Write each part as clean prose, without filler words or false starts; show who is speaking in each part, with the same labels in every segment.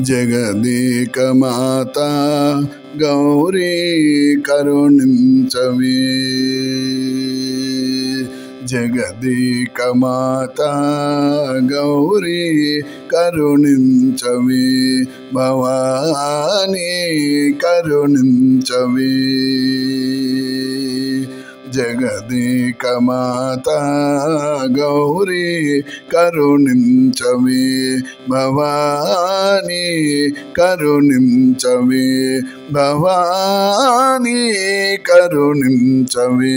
Speaker 1: జగదేక మాతా గౌరీ కరుణించవే. జగదేక మాతా గౌరీ కరుణించవే. భవానీ కరుణించవే. జగదేక మాతా గౌరీ కరుణించవే. భవానీ కరుణించవే. భవానీ కరుణించవే.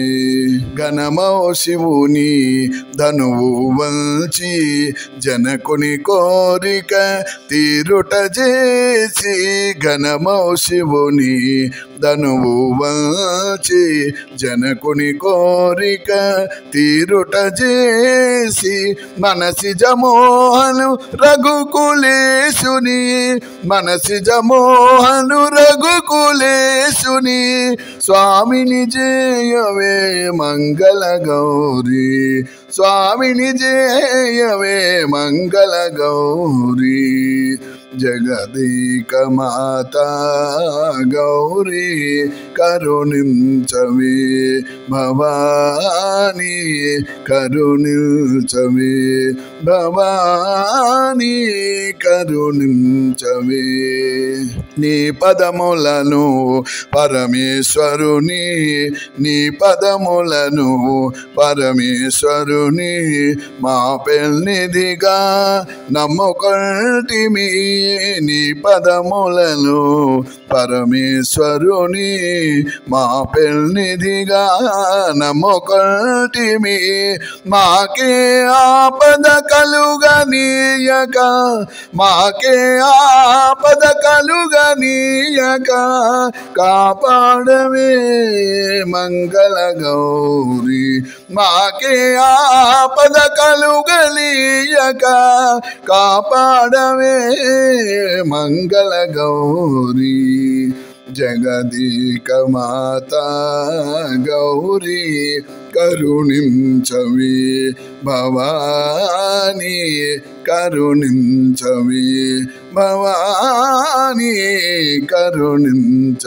Speaker 1: ఘనమౌ శివుని ధనువు వంచి జనకుని కోరిక తీరుట చేసి. ఘనమౌ శివుని ధనువు వంచి జనకుని కోరిక తీరుట చేసి. మనసిజ మోహను రఘుకులేశుని. మనసిజ మోహను రఘుకులేశుని. స్వామిని జయవే మంగళ గౌరీ. స్వామిని జయవే మంగళ గౌరీ. జగదేక మాతా గౌరీ కరుణించవే. భవానీ కరుణించవే. భవానీ కరుణించవే. నీ పదములను పరమేశ్వరుని. నీ పదములను పరమేశ్వరుని మా పెన్నిధిగా నమ్ముకొంటిమి. నీ పదములను పరమేశ్వరుని మా పెన్నిధిగా నమ్ముకొంటిమి. మాకే ఆపద కలుగనీయక. మాకే ఆపద కలుగనీయక. కాపాడవే మంగళ గౌరీ. మాకే ఆపద కలుగనీయక. కాపాడవే మంగళ గౌరీ. జగదేక మాతా గౌరీ కరుణించవే. భవానీ కరుణించవే. భవానీ కరుణించవే.